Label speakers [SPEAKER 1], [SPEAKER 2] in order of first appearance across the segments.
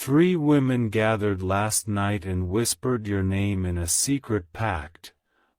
[SPEAKER 1] 3 women gathered last night and whispered your name in a secret pact.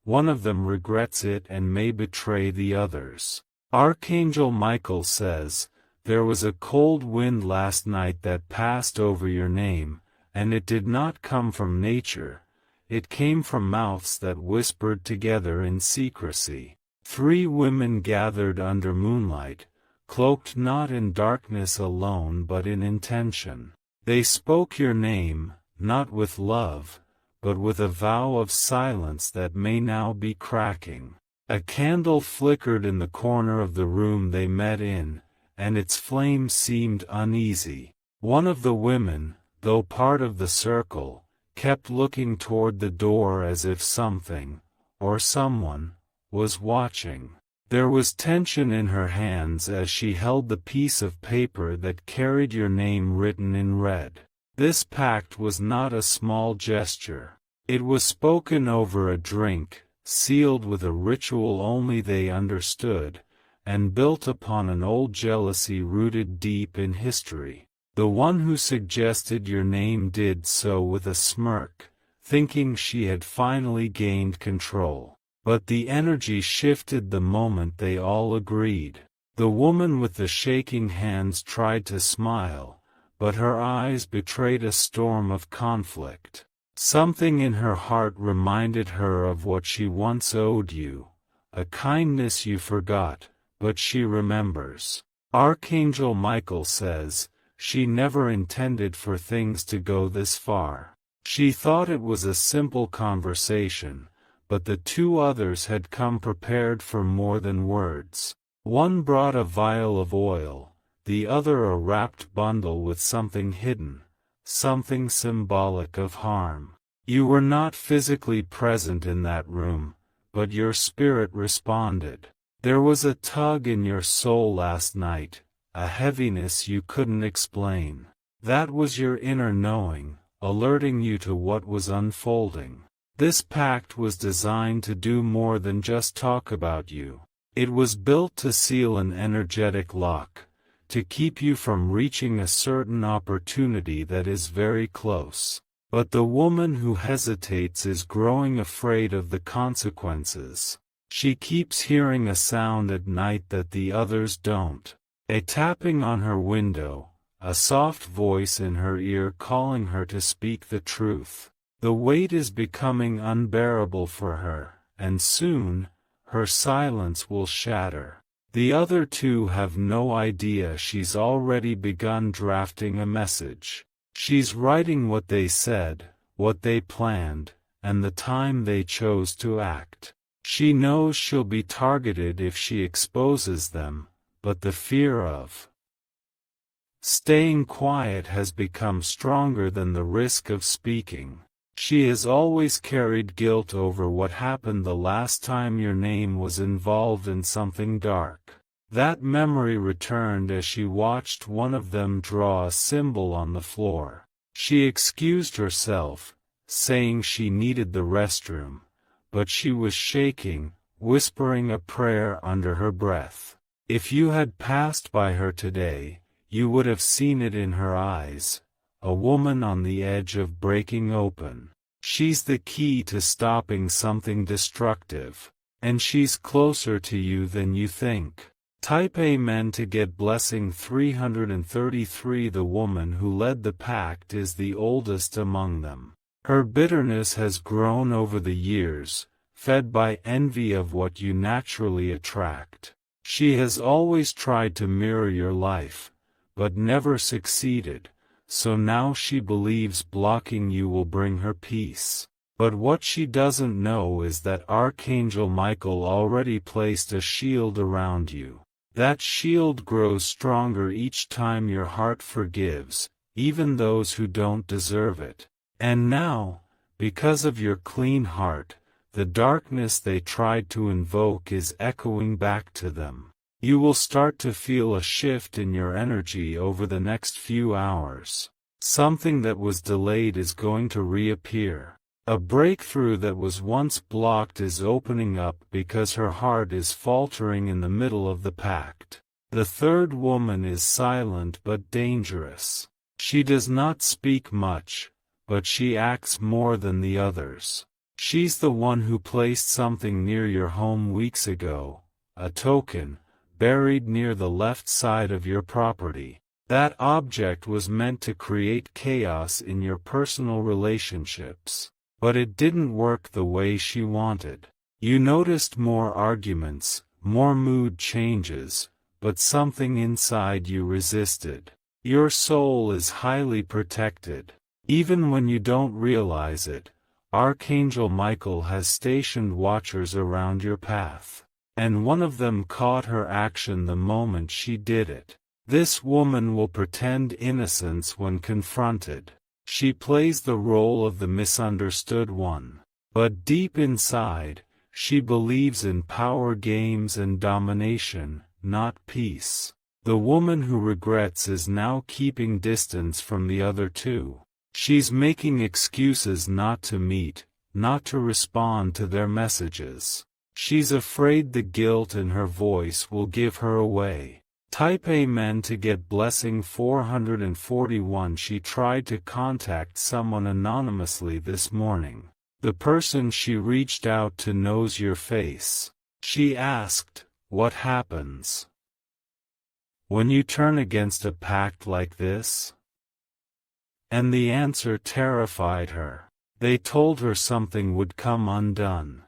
[SPEAKER 1] One of them regrets it and may betray the others. Archangel Michael says, there was a cold wind last night that passed over your name, and it did not come from nature. It came from mouths that whispered together in secrecy. 3 women gathered under moonlight, cloaked not in darkness alone but in intention. They spoke your name, not with love, but with a vow of silence that may now be cracking. A candle flickered in the corner of the room they met in, and its flame seemed uneasy. One of the women, though part of the circle, kept looking toward the door as if something, or someone, was watching. There was tension in her hands as she held the piece of paper that carried your name written in red. This pact was not a small gesture. It was spoken over a drink, sealed with a ritual only they understood, and built upon an old jealousy rooted deep in history. The one who suggested your name did so with a smirk, thinking she had finally gained control. But the energy shifted the moment they all agreed. The woman with the shaking hands tried to smile, but her eyes betrayed a storm of conflict. Something in her heart reminded her of what she once owed you, a kindness you forgot, but she remembers. Archangel Michael says, she never intended for things to go this far. She thought it was a simple conversation, but the 2 others had come prepared for more than words. One brought a vial of oil, the other a wrapped bundle with something hidden, something symbolic of harm. You were not physically present in that room, but your spirit responded. There was a tug in your soul last night, a heaviness you couldn't explain. That was your inner knowing, alerting you to what was unfolding. This pact was designed to do more than just talk about you. It was built to seal an energetic lock, to keep you from reaching a certain opportunity that is very close. But the woman who hesitates is growing afraid of the consequences. She keeps hearing a sound at night that the others don't. A tapping on her window, a soft voice in her ear calling her to speak the truth. The weight is becoming unbearable for her, and soon, her silence will shatter. The other 2 have no idea she's already begun drafting a message. She's writing what they said, what they planned, and the time they chose to act. She knows she'll be targeted if she exposes them, but the fear of staying quiet has become stronger than the risk of speaking. She has always carried guilt over what happened the last time your name was involved in something dark. That memory returned as she watched one of them draw a symbol on the floor. She excused herself, saying she needed the restroom, but she was shaking, whispering a prayer under her breath. If you had passed by her today, you would have seen it in her eyes. A woman on the edge of breaking open. She's the key to stopping something destructive, and she's closer to you than you think. Type Amen to get blessing 333. The woman who led the pact is the oldest among them. Her bitterness has grown over the years, fed by envy of what you naturally attract. She has always tried to mirror your life, but never succeeded. So now she believes blocking you will bring her peace. But what she doesn't know is that Archangel Michael already placed a shield around you. That shield grows stronger each time your heart forgives, even those who don't deserve it. And now, because of your clean heart, the darkness they tried to invoke is echoing back to them. You will start to feel a shift in your energy over the next few hours. Something that was delayed is going to reappear. A breakthrough that was once blocked is opening up because her heart is faltering in the middle of the pact. The 3rd woman is silent but dangerous. She does not speak much, but she acts more than the others. She's the one who placed something near your home weeks ago, a token, buried near the left side of your property. That object was meant to create chaos in your personal relationships. But it didn't work the way she wanted. You noticed more arguments, more mood changes, but something inside you resisted. Your soul is highly protected. Even when you don't realize it, Archangel Michael has stationed watchers around your path. And one of them caught her action the moment she did it. This woman will pretend innocence when confronted. She plays the role of the misunderstood one. But deep inside, she believes in power games and domination, not peace. The woman who regrets is now keeping distance from the other two. She's making excuses not to meet, not to respond to their messages. She's afraid the guilt in her voice will give her away. Type Amen to get blessing 441. She tried to contact someone anonymously this morning. The person she reached out to knows your face. She asked, "What happens when you turn against a pact like this?" And the answer terrified her. They told her something would come undone.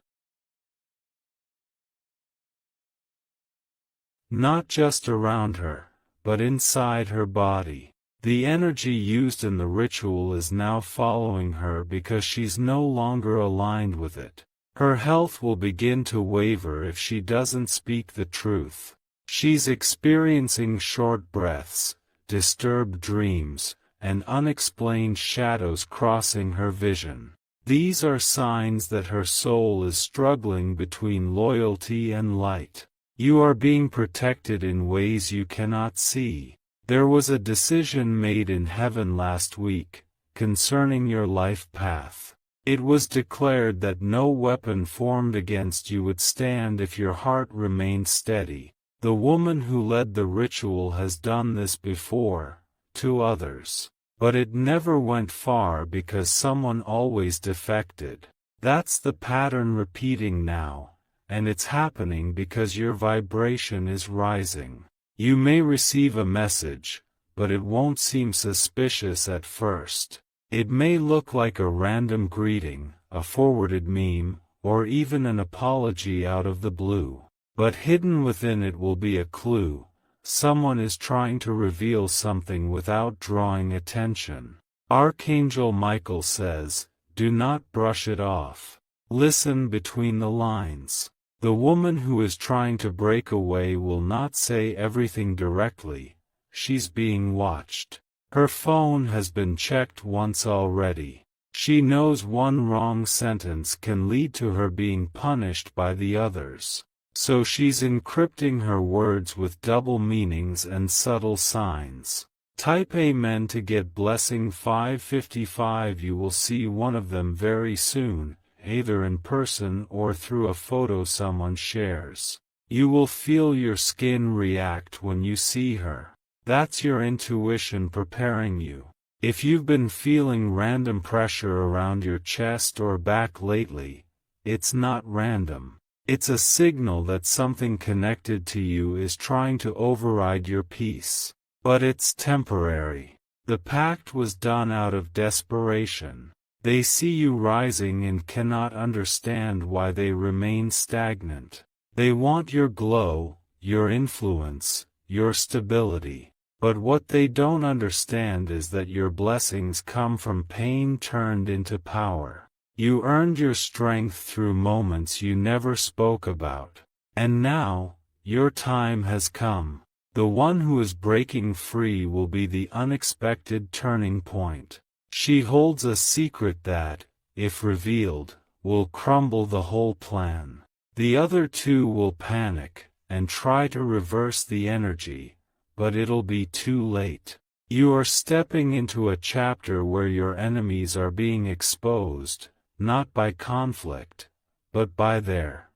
[SPEAKER 1] Not just around her, but inside her body. The energy used in the ritual is now following her because she's no longer aligned with it. Her health will begin to waver if she doesn't speak the truth. She's experiencing short breaths, disturbed dreams, and unexplained shadows crossing her vision. These are signs that her soul is struggling between loyalty and light. You are being protected in ways you cannot see. There was a decision made in heaven last week, concerning your life path. It was declared that no weapon formed against you would stand if your heart remained steady. The woman who led the ritual has done this before, to others. But it never went far because someone always defected. That's the pattern repeating now. And it's happening because your vibration is rising. You may receive a message, but it won't seem suspicious at first. It may look like a random greeting, a forwarded meme, or even an apology out of the blue. But hidden within it will be a clue. Someone is trying to reveal something without drawing attention. Archangel Michael says, "Do not brush it off. Listen between the lines." The woman who is trying to break away will not say everything directly. She's being watched. Her phone has been checked once already. She knows one wrong sentence can lead to her being punished by the others. So she's encrypting her words with double meanings and subtle signs. Type Amen to get blessing 555. You will see one of them very soon, either in person or through a photo someone shares. You will feel your skin react when you see her. That's your intuition preparing you. If you've been feeling random pressure around your chest or back lately, it's not random. It's a signal that something connected to you is trying to override your peace. But it's temporary. The pact was done out of desperation. They see you rising and cannot understand why they remain stagnant. They want your glow, your influence, your stability. But what they don't understand is that your blessings come from pain turned into power. You earned your strength through moments you never spoke about. And now, your time has come. The one who is breaking free will be the unexpected turning point. She holds a secret that, if revealed, will crumble the whole plan. The other two will panic, and try to reverse the energy, but it'll be too late. You are stepping into a chapter where your enemies are being exposed, not by conflict, but by their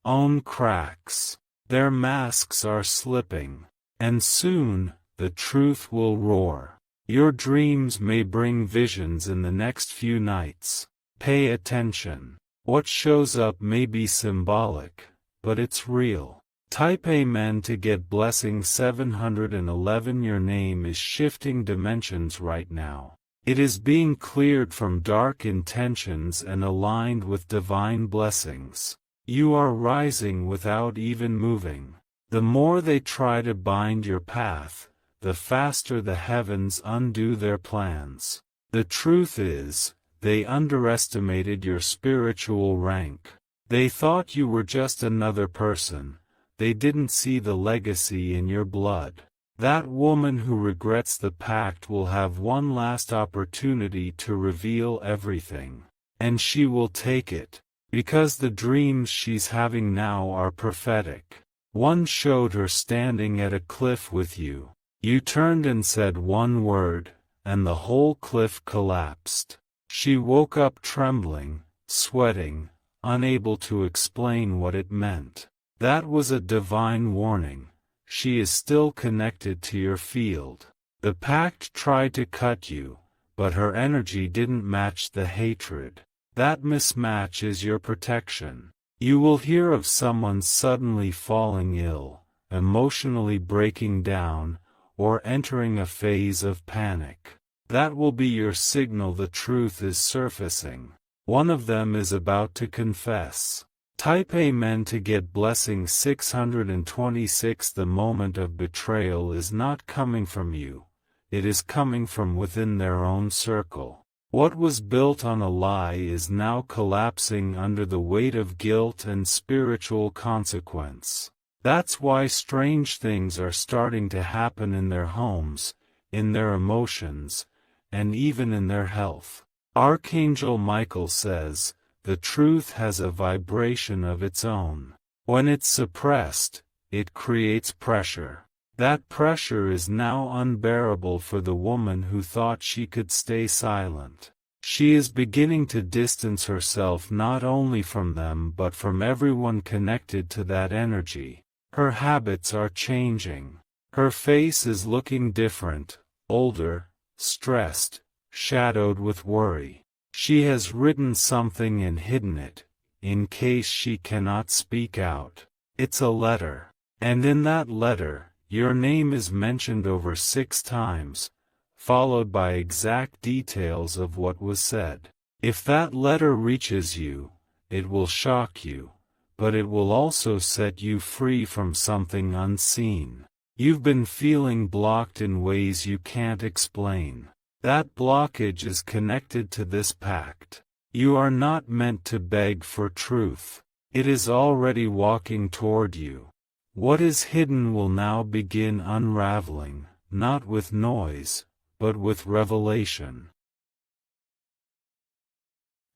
[SPEAKER 1] own cracks. Their masks are slipping, and soon, the truth will roar. Your dreams may bring visions in the next few nights. Pay attention. What shows up may be symbolic, but it's real. Type Amen to get blessing 711. Your name is shifting dimensions right now. It is being cleared from dark intentions and aligned with divine blessings. You are rising without even moving. The more they try to bind your path, the faster the heavens undo their plans. The truth is, they underestimated your spiritual rank. They thought you were just another person. They didn't see the legacy in your blood. That woman who regrets the pact will have one last opportunity to reveal everything. And she will take it, because the dreams she's having now are prophetic. One showed her standing at a cliff with you. You turned and said one word, and the whole cliff collapsed. She woke up trembling, sweating, unable to explain what it meant. That was a divine warning. She is still connected to your field. The pact tried to cut you, but her energy didn't match the hatred. That mismatch is your protection. You will hear of someone suddenly falling ill, emotionally breaking down, or entering a phase of panic. That will be your signal the truth is surfacing. One of them is about to confess. Type Amen to get blessing 626. The moment of betrayal is not coming from you. It is coming from within their own circle. What was built on a lie is now collapsing under the weight of guilt and spiritual consequence. That's why strange things are starting to happen in their homes, in their emotions, and even in their health. Archangel Michael says, the truth has a vibration of its own. When it's suppressed, it creates pressure. That pressure is now unbearable for the woman who thought she could stay silent. She is beginning to distance herself not only from them but from everyone connected to that energy. Her habits are changing. Her face is looking different, older, stressed, shadowed with worry. She has written something and hidden it, in case she cannot speak out. It's a letter. And in that letter, your name is mentioned over 6 times, followed by exact details of what was said. If that letter reaches you, it will shock you, but it will also set you free from something unseen. You've been feeling blocked in ways you can't explain. That blockage is connected to this pact. You are not meant to beg for truth. It is already walking toward you. What is hidden will now begin unraveling, not with noise, but with revelation.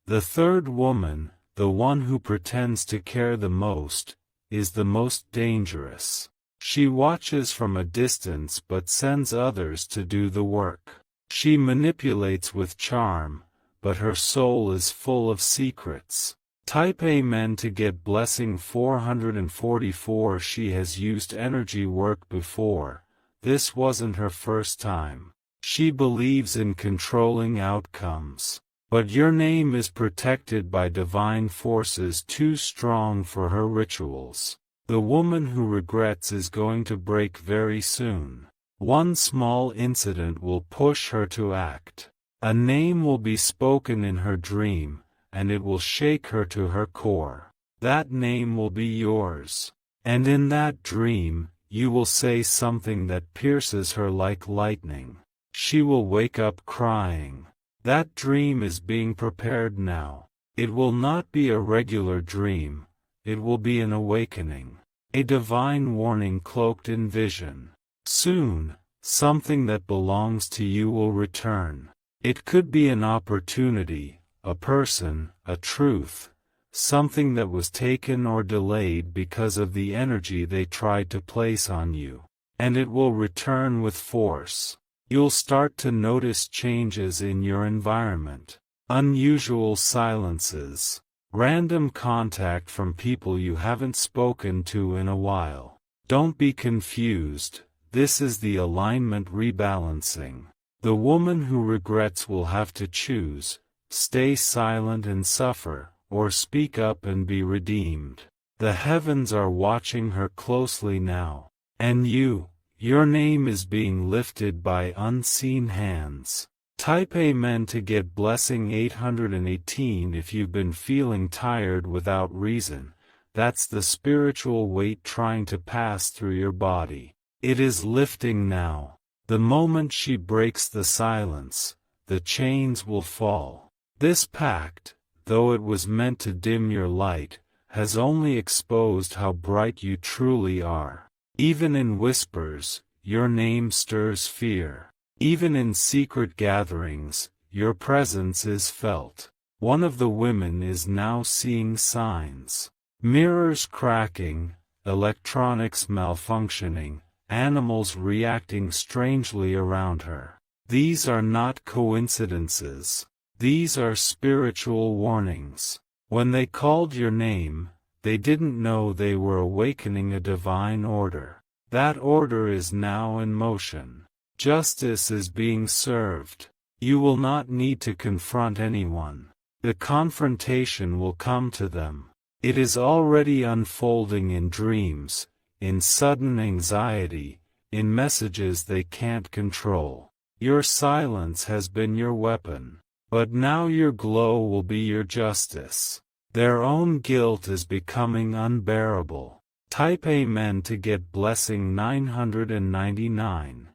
[SPEAKER 1] The third woman, the one who pretends to care the most, is the most dangerous. She watches from a distance but sends others to do the work. She manipulates with charm, but her soul is full of secrets. Type Amen to get blessing 444. She has used energy work before. This wasn't her first time. She believes in controlling outcomes. But your name is protected by divine forces too strong for her rituals. The woman who regrets is going to break very soon. One small incident will push her to act. A name will be spoken in her dream, and it will shake her to her core. That name will be yours. And in that dream, you will say something that pierces her like lightning. She will wake up crying. That dream is being prepared now. It will not be a regular dream. It will be an awakening. A divine warning cloaked in vision. Soon, something that belongs to you will return. It could be an opportunity, a person, a truth, something that was taken or delayed because of the energy they tried to place on you. And it will return with force. You'll start to notice changes in your environment. Unusual silences. Random contact from people you haven't spoken to in a while. Don't be confused. This is the alignment rebalancing. The woman who regrets will have to choose, stay silent and suffer, or speak up and be redeemed. The heavens are watching her closely now. And your name is being lifted by unseen hands. Type Amen to get blessing 818 if you've been feeling tired without reason. That's the spiritual weight trying to pass through your body. It is lifting now. The moment she breaks the silence, the chains will fall. This pact, though it was meant to dim your light, has only exposed how bright you truly are. Even in whispers, your name stirs fear. Even in secret gatherings, your presence is felt. One of the women is now seeing signs. Mirrors cracking, electronics malfunctioning, animals reacting strangely around her. These are not coincidences. These are spiritual warnings. When they called your name, they didn't know they were awakening a divine order. That order is now in motion. Justice is being served. You will not need to confront anyone. The confrontation will come to them. It is already unfolding in dreams, in sudden anxiety, in messages they can't control. Your silence has been your weapon. But now your glow will be your justice. Their own guilt is becoming unbearable. Type Amen to get blessing 999.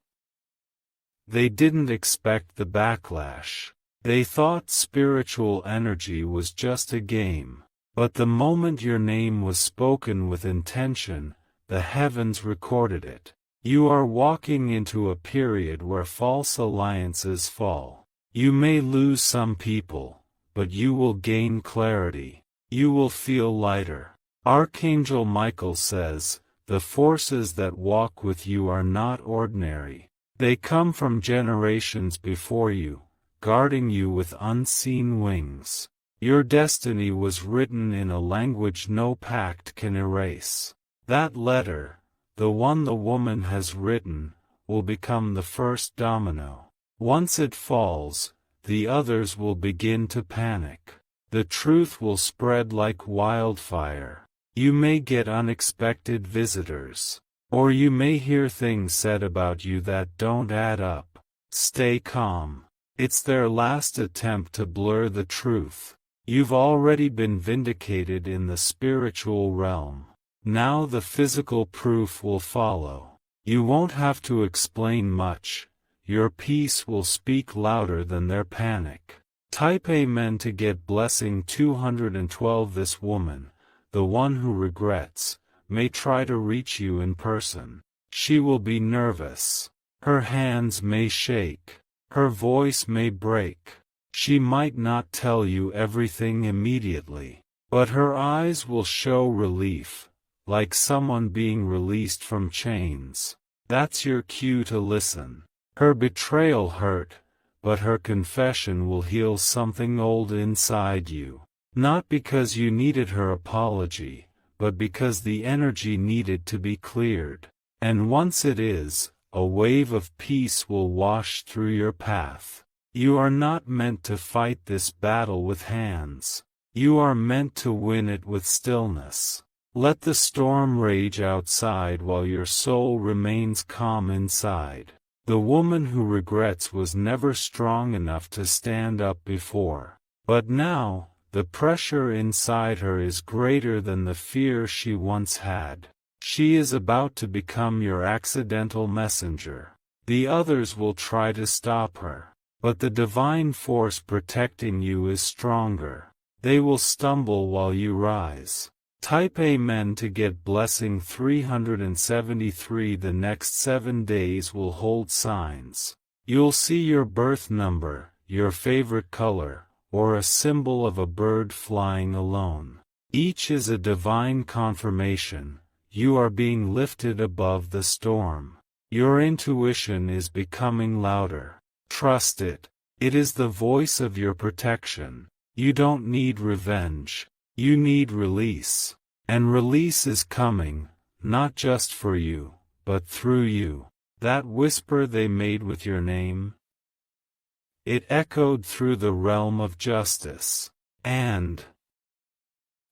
[SPEAKER 1] They didn't expect the backlash. They thought spiritual energy was just a game. But the moment your name was spoken with intention, the heavens recorded it. You are walking into a period where false alliances fall. You may lose some people, but you will gain clarity. You will feel lighter. Archangel Michael says, the forces that walk with you are not ordinary. They come from generations before you, guarding you with unseen wings. Your destiny was written in a language no pact can erase. That letter, the one the woman has written, will become the first domino. Once it falls, the others will begin to panic. The truth will spread like wildfire. You may get unexpected visitors. Or you may hear things said about you that don't add up. Stay calm. It's their last attempt to blur the truth. You've already been vindicated in the spiritual realm. Now the physical proof will follow. You won't have to explain much. Your peace will speak louder than their panic. Type Amen to get blessing 212. This woman, the one who regrets, may try to reach you in person. She will be nervous. Her hands may shake. Her voice may break. She might not tell you everything immediately. But her eyes will show relief, like someone being released from chains. That's your cue to listen. Her betrayal hurt, but her confession will heal something old inside you. Not because you needed her apology, but because the energy needed to be cleared. And once it is, a wave of peace will wash through your path. You are not meant to fight this battle with hands. You are meant to win it with stillness. Let the storm rage outside while your soul remains calm inside. The woman who regrets was never strong enough to stand up before. But now, the pressure inside her is greater than the fear she once had. She is about to become your accidental messenger. The others will try to stop her. But the divine force protecting you is stronger. They will stumble while you rise. Type Amen to get blessing 373. The next 7 days will hold signs. You'll see your birth number, your favorite color, or a symbol of a bird flying alone. Each is a divine confirmation. You are being lifted above the storm. Your intuition is becoming louder. Trust it. It is the voice of your protection. You don't need revenge. You need release. And release is coming, not just for you, but through you. That whisper they made with your name, It echoed through the realm of Justice. And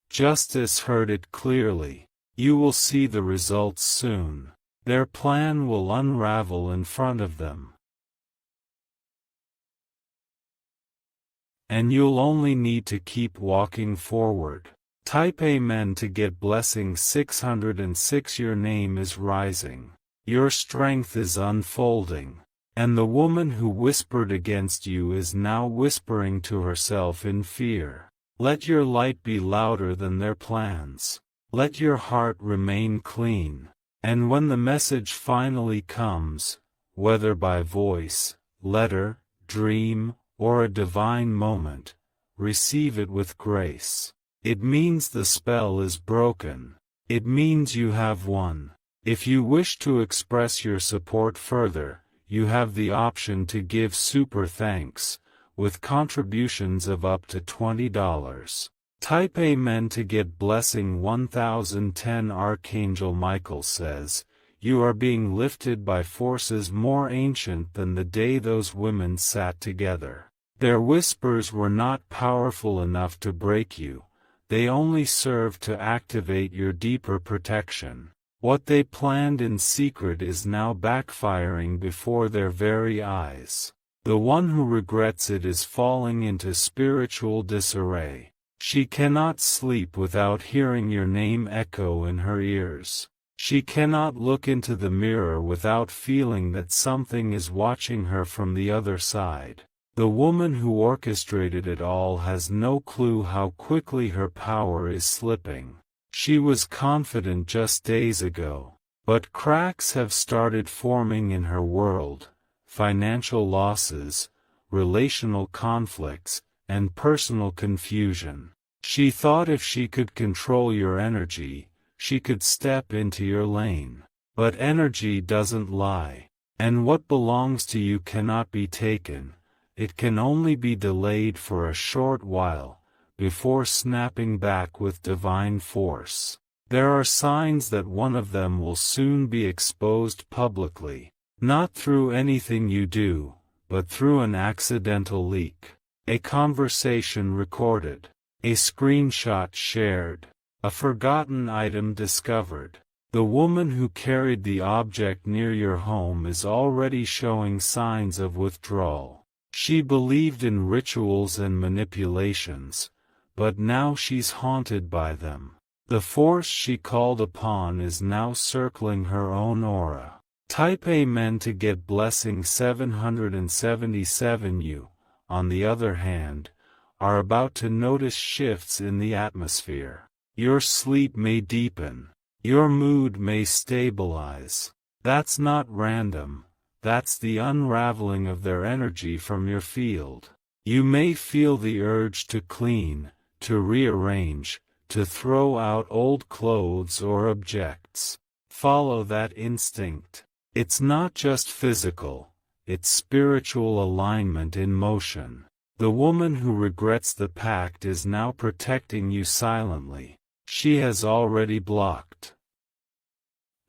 [SPEAKER 1] Justice heard it clearly. You will see the results soon. Their plan will unravel in front of them. And you'll only need to keep walking forward. Type Amen to get blessing 606. Your name is rising. Your strength is unfolding. And the woman who whispered against you is now whispering to herself in fear. Let your light be louder than their plans. Let your heart remain clean. And when the message finally comes, whether by voice, letter, dream, or a divine moment, receive it with grace. It means the spell is broken. It means you have won. If you wish to express your support further, you have the option to give super thanks, with contributions of up to $20. Type Amen to get blessing 1010. Archangel Michael says, you are being lifted by forces more ancient than the day those women sat together. Their whispers were not powerful enough to break you. They only served to activate your deeper protection. What they planned in secret is now backfiring before their very eyes. The one who regrets it is falling into spiritual disarray. She cannot sleep without hearing your name echo in her ears. She cannot look into the mirror without feeling that something is watching her from the other side. The woman who orchestrated it all has no clue how quickly her power is slipping. She was confident just days ago, but cracks have started forming in her world. Financial losses, relational conflicts, and personal confusion. She thought if she could control your energy, she could step into your lane. But energy doesn't lie, and what belongs to you cannot be taken. It can only be delayed for a short while, before snapping back with divine force. There are signs that one of them will soon be exposed publicly. Not through anything you do, but through an accidental leak. A conversation recorded. A screenshot shared. A forgotten item discovered. The woman who carried the object near your home is already showing signs of withdrawal. She believed in rituals and manipulations, but now she's haunted by them. The force she called upon is now circling her own aura. Type Amen to get blessing 777. You, on the other hand, are about to notice shifts in the atmosphere. Your sleep may deepen. Your mood may stabilize. That's not random. That's the unraveling of their energy from your field. You may feel the urge to clean, to rearrange, to throw out old clothes or objects. Follow that instinct. It's not just physical, it's spiritual alignment in motion. The woman who regrets the pact is now protecting you silently. She has already blocked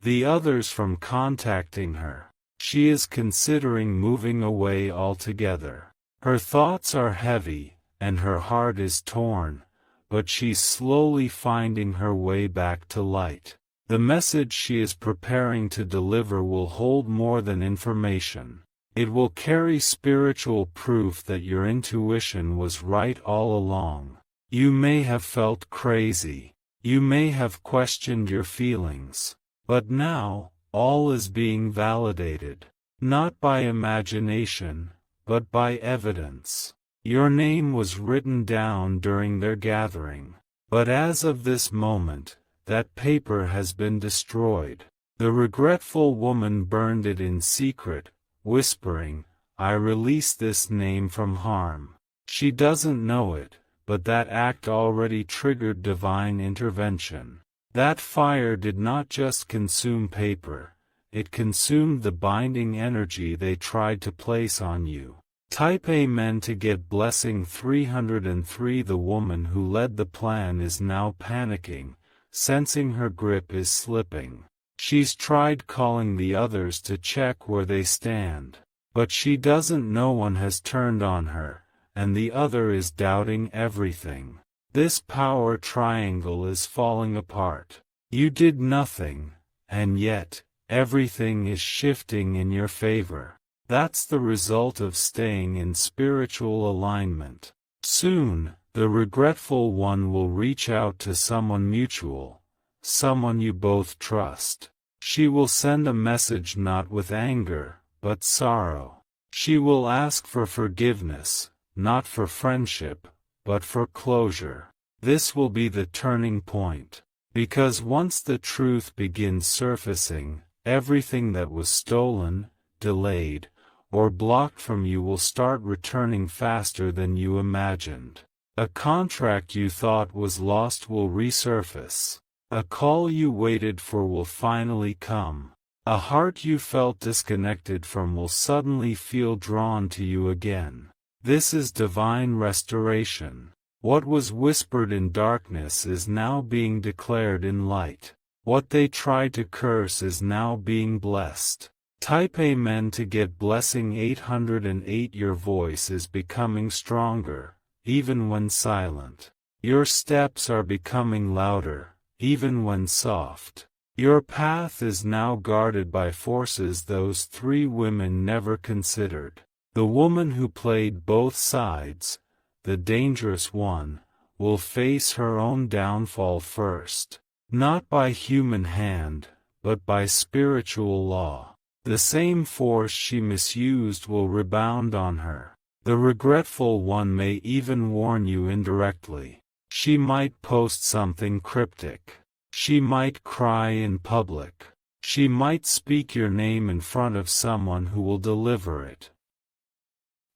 [SPEAKER 1] the others from contacting her. She is considering moving away altogether. Her thoughts are heavy, and her heart is torn, but she's slowly finding her way back to light. The message she is preparing to deliver will hold more than information. It will carry spiritual proof that your intuition was right all along. You may have felt crazy. You may have questioned your feelings. But now, all is being validated. Not by imagination, but by evidence. Your name was written down during their gathering. But as of this moment, that paper has been destroyed. The regretful woman burned it in secret, whispering, I release this name from harm. She doesn't know it, but that act already triggered divine intervention. That fire did not just consume paper, it consumed the binding energy they tried to place on you. Type Amen to get blessing 303. The woman who led the plan is now panicking, sensing her grip is slipping. She's tried calling the others to check where they stand. But she doesn't. No one has turned on her, and the other is doubting everything. This power triangle is falling apart. You did nothing, and yet, everything is shifting in your favor. That's the result of staying in spiritual alignment. Soon, the regretful one will reach out to someone mutual, someone you both trust. She will send a message not with anger, but sorrow. She will ask for forgiveness, not for friendship, but for closure. This will be the turning point. Because once the truth begins surfacing, everything that was stolen, delayed, or blocked from you will start returning faster than you imagined. A contract you thought was lost will resurface. A call you waited for will finally come. A heart you felt disconnected from will suddenly feel drawn to you again. This is divine restoration. What was whispered in darkness is now being declared in light. What they tried to curse is now being blessed. Type Amen to get blessing 808. Your voice is becoming stronger, even when silent. Your steps are becoming louder, even when soft. Your path is now guarded by forces those three women never considered. The woman who played both sides, the dangerous one, will face her own downfall first. Not by human hand, but by spiritual law. The same force she misused will rebound on her. The regretful one may even warn you indirectly. She might post something cryptic. She might cry in public. She might speak your name in front of someone who will deliver it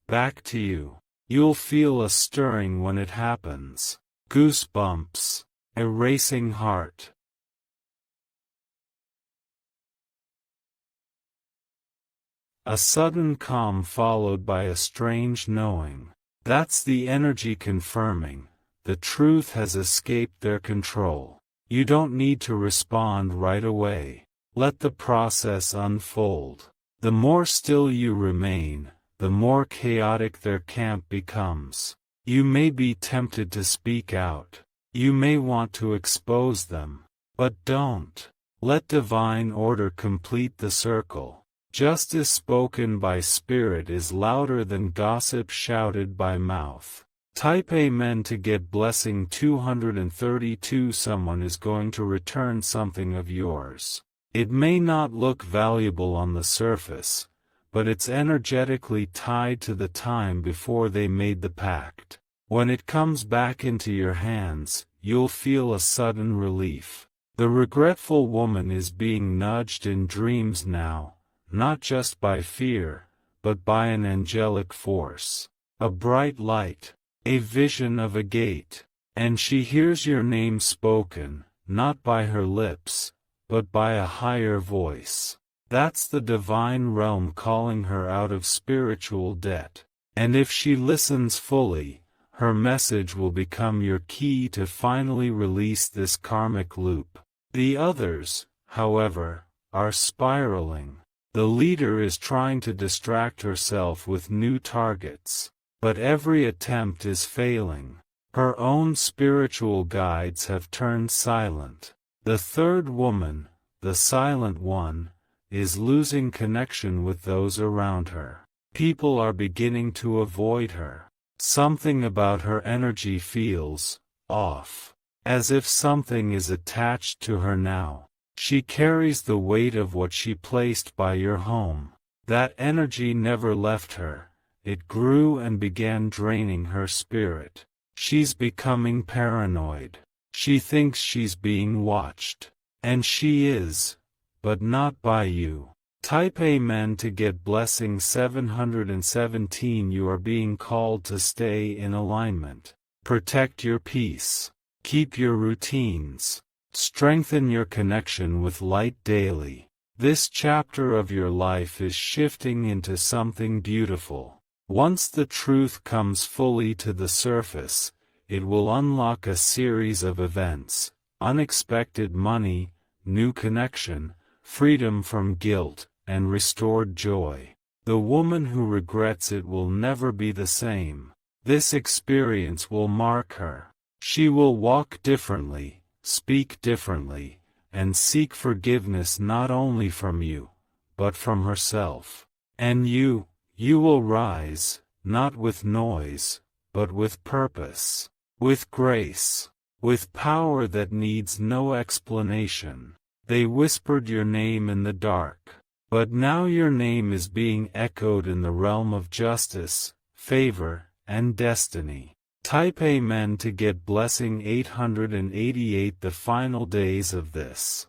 [SPEAKER 1] back to you. You'll feel a stirring when it happens. Goosebumps. A racing heart. A sudden calm followed by a strange knowing. That's the energy confirming. The truth has escaped their control. You don't need to respond right away. Let the process unfold. The more still you remain, the more chaotic their camp becomes. You may be tempted to speak out. You may want to expose them. But don't. Let divine order complete the circle. Justice spoken by spirit is louder than gossip shouted by mouth. Type Amen to get blessing 232. Someone is going to return something of yours. It may not look valuable on the surface, but it's energetically tied to the time before they made the pact. When it comes back into your hands, you'll feel a sudden relief. The regretful woman is being nudged in dreams now, not just by fear, but by an angelic force. A bright light. A vision of a gate. And she hears your name spoken, not by her lips, but by a higher voice. That's the divine realm calling her out of spiritual debt. And if she listens fully, her message will become your key to finally release this karmic loop. The others, however, are spiraling. The leader is trying to distract herself with new targets. But every attempt is failing. Her own spiritual guides have turned silent. The third woman, the silent one, is losing connection with those around her. People are beginning to avoid her. Something about her energy feels off. As if something is attached to her now. She carries the weight of what she placed by your home. That energy never left her. It grew and began draining her spirit. She's becoming paranoid. She thinks she's being watched. And she is. But not by you. Type Amen to get blessing 717. You are being called to stay in alignment. Protect your peace. Keep your routines. Strengthen your connection with light daily. This chapter of your life is shifting into something beautiful. Once the truth comes fully to the surface, it will unlock a series of events: unexpected money, new connection, freedom from guilt, and restored joy. The woman who regrets it will never be the same. This experience will mark her. She will walk differently, speak differently, and seek forgiveness not only from you, but from herself. And you will rise, not with noise, but with purpose, with grace, with power that needs no explanation. They whispered your name in the dark, but now your name is being echoed in the realm of justice, favor, and destiny. Type Amen to get blessing 888. The final days of this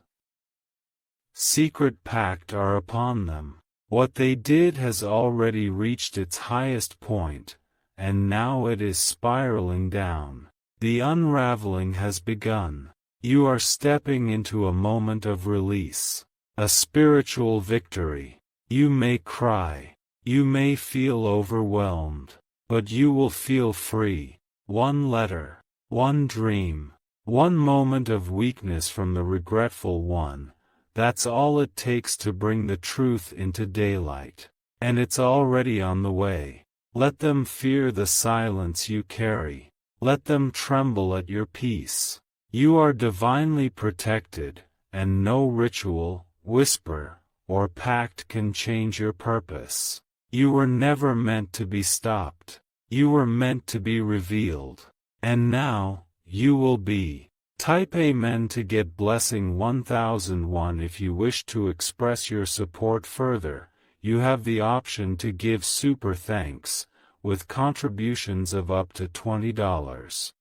[SPEAKER 1] secret pact are upon them. What they did has already reached its highest point, and now it is spiraling down. The unraveling has begun. You are stepping into a moment of release, a spiritual victory. You may cry, you may feel overwhelmed, but you will feel free. One letter, one dream, one moment of weakness from the regretful one. That's all it takes to bring the truth into daylight. And it's already on the way. Let them fear the silence you carry. Let them tremble at your peace. You are divinely protected, and no ritual, whisper, or pact can change your purpose. You were never meant to be stopped. You were meant to be revealed. And now, you will be. Type Amen to get blessing 1001. If you wish to express your support further, you have the option to give super thanks, with contributions of up to $20.